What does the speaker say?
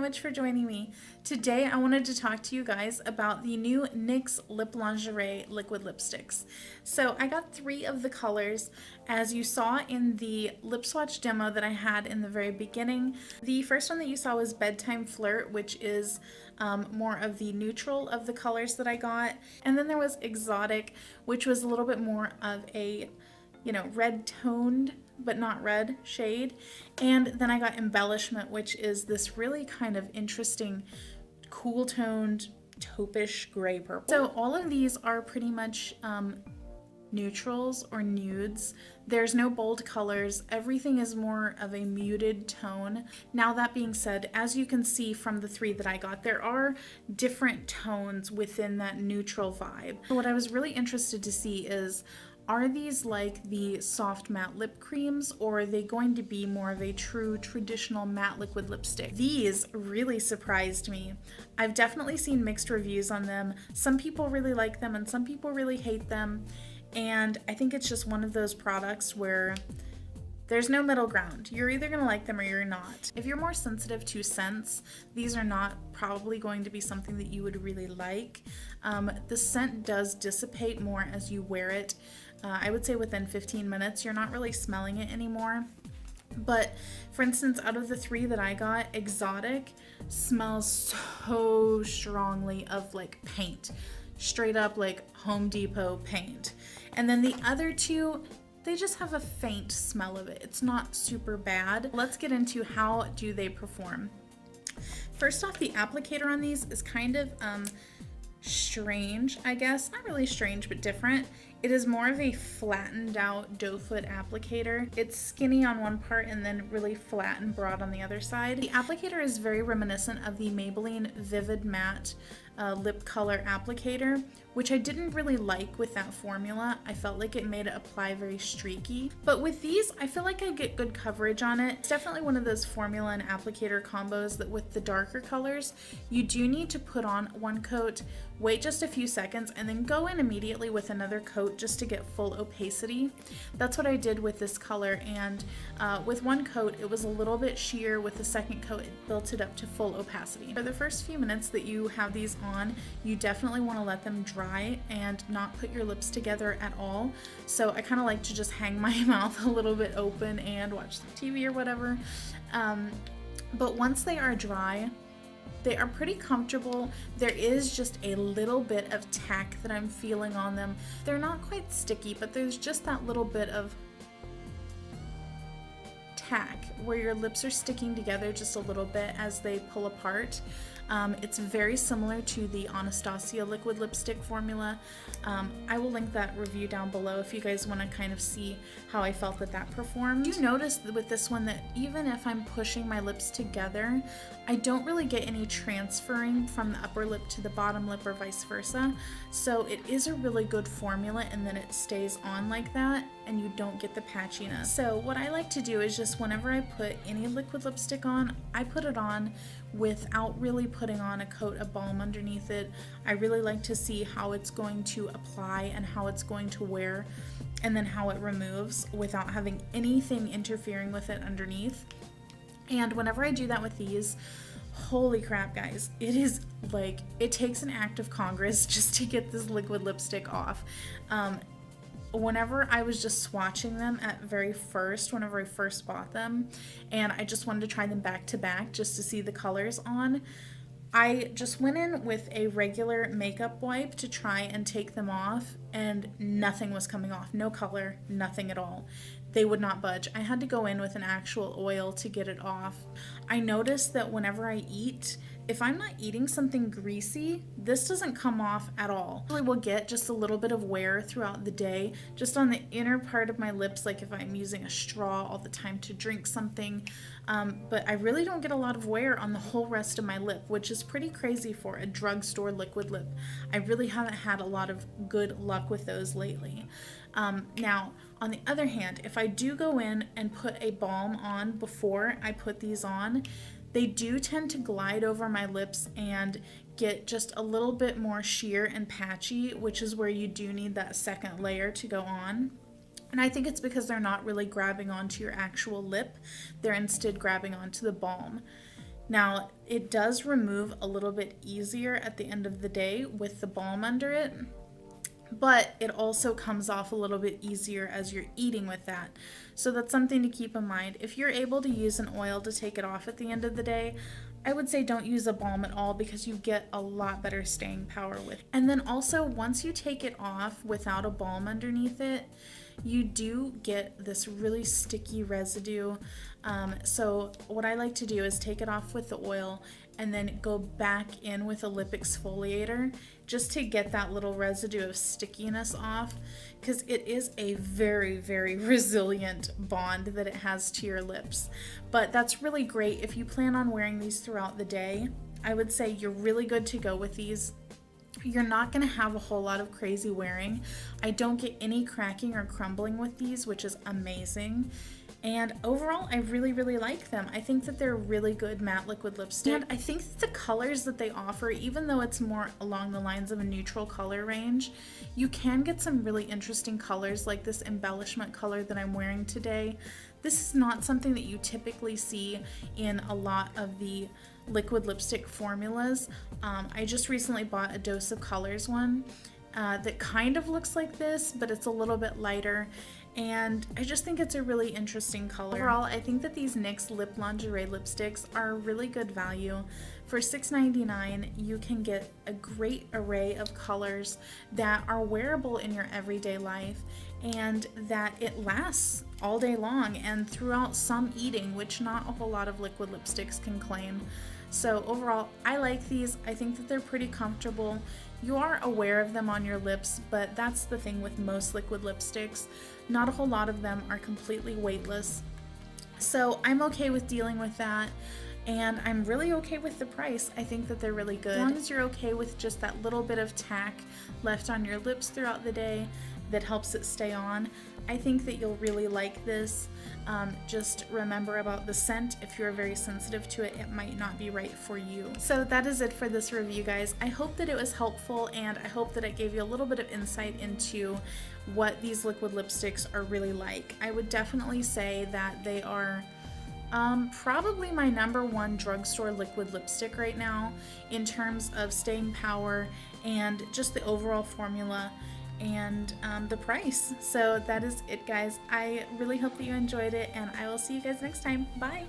much for joining me. Today I wanted to talk to you guys about the new NYX Lip Lingerie liquid lipsticks. So I got 3 of the colors, as you saw in the lip swatch demo that I had in the very beginning. The first one that you saw was Bedtime Flirt, which is more of the neutral of the colors that I got. And then there was Exotic, which was a little bit more of a, red toned but not red shade. And then I got Embellishment, which is this really kind of interesting cool toned taupish gray purple. So all of these are pretty much neutrals or nudes. There's no bold colors. Everything is more of a muted tone. Now that being said, as you can see from the 3 that I got, there are different tones within that neutral vibe. What I was really interested to see is, are these like the soft matte lip creams, or are they going to be more of a true traditional matte liquid lipstick? These really surprised me. I've definitely seen mixed reviews on them. Some people really like them and some people really hate them. And I think it's just one of those products where there's no middle ground. You're either gonna like them or you're not. If you're more sensitive to scents, these are not probably going to be something that you would really like. The scent does dissipate more as you wear it. I would say within 15 minutes, you're not really smelling it anymore. But for instance, out of the 3 that I got, Exotic smells so strongly of like paint. Straight up like Home Depot paint. And then the other 2, they just have a faint smell of it. It's not super bad. Let's get into how do they perform. First off, the applicator on these is kind of strange, I guess. Not really strange, but different. It is more of a flattened out doe foot applicator. It's skinny on one part and then really flat and broad on the other side. The applicator is very reminiscent of the Maybelline Vivid Matte lip color applicator, which I didn't really like with that formula. I felt like it made it apply very streaky. But with these, I feel like I get good coverage on it. It's definitely one of those formula and applicator combos that with the darker colors, you do need to put on one coat, wait just a few seconds, and then go in immediately with another coat just to get full opacity. That's what I did with this color, and with one coat, it was a little bit sheer. With the second coat, it built it up to full opacity. For the first few minutes that you have these on, you definitely want to let them dry and not put your lips together at all. So I kind of like to just hang my mouth a little bit open and watch the TV or whatever. But once they are dry, they are pretty comfortable. There is just a little bit of tack that I'm feeling on them. They're not quite sticky, but there's just that little bit of tack where your lips are sticking together just a little bit as they pull apart. It's very similar to the Anastasia liquid lipstick formula. I will link that review down below if you guys want to kind of see how I felt that performed. You notice with this one that even if I'm pushing my lips together, I don't really get any transferring from the upper lip to the bottom lip or vice versa. So it is a really good formula, and then it stays on like that and you don't get the patchiness. So what I like to do is just whenever I put any liquid lipstick on, I put it on without really putting on a coat of balm underneath it. I really like to see how it's going to apply and how it's going to wear, and then how it removes without having anything interfering with it underneath. And whenever I do that with these, holy crap guys, it is like, it takes an act of Congress just to get this liquid lipstick off. Whenever I was just swatching them whenever I first bought them, and I just wanted to try them back to back just to see the colors on, I just went in with a regular makeup wipe to try and take them off, and nothing was coming off. No color, nothing at all. They would not budge. I had to go in with an actual oil to get it off. I noticed that whenever I eat, if I'm not eating something greasy, this doesn't come off at all. I will get just a little bit of wear throughout the day, just on the inner part of my lips, like if I'm using a straw all the time to drink something. But I really don't get a lot of wear on the whole rest of my lip, which is pretty crazy for a drugstore liquid lip. I really haven't had a lot of good luck with those lately. Now, on the other hand, if I do go in and put a balm on before I put these on, they do tend to glide over my lips and get just a little bit more sheer and patchy, which is where you do need that second layer to go on. And I think it's because they're not really grabbing onto your actual lip. They're instead grabbing onto the balm. Now, it does remove a little bit easier at the end of the day with the balm under it, but it also comes off a little bit easier as you're eating with that. So that's something to keep in mind. If you're able to use an oil to take it off at the end of the day, I would say don't use a balm at all because you get a lot better staying power with it. And then also, once you take it off without a balm underneath it, you do get this really sticky residue. So what I like to do is take it off with the oil and then go back in with a lip exfoliator just to get that little residue of stickiness off, because it is a very, very resilient bond that it has to your lips. But that's really great if you plan on wearing these throughout the day. I would say you're really good to go with these. You're not going to have a whole lot of crazy wearing. I don't get any cracking or crumbling with these, which is amazing. And overall, I really, really like them. I think that they're really good matte liquid lipstick. And I think that the colors that they offer, even though it's more along the lines of a neutral color range, you can get some really interesting colors like this embellishment color that I'm wearing today. This is not something that you typically see in a lot of the liquid lipstick formulas. I just recently bought a Dose of Colors one that kind of looks like this, but it's a little bit lighter, and I just think it's a really interesting color. Overall, I think that these NYX Lip Lingerie lipsticks are a really good value. For $6.99, you can get a great array of colors that are wearable in your everyday life and that it lasts all day long and throughout some eating, which not a whole lot of liquid lipsticks can claim. So overall, I like these. I think that they're pretty comfortable. You are aware of them on your lips, but that's the thing with most liquid lipsticks. Not a whole lot of them are completely weightless. So I'm okay with dealing with that, and I'm really okay with the price. I think that they're really good. As long as you're okay with just that little bit of tack left on your lips throughout the day that helps it stay on, I think that you'll really like this. Just remember about the scent. If you're very sensitive to it, it might not be right for you. So that is it for this review, guys. I hope that it was helpful, and I hope that it gave you a little bit of insight into what these liquid lipsticks are really like. I would definitely say that they are probably my #1 drugstore liquid lipstick right now in terms of staying power and just the overall formula and the price. So that is it, guys. I really hope that you enjoyed it, and I will see you guys next time. Bye!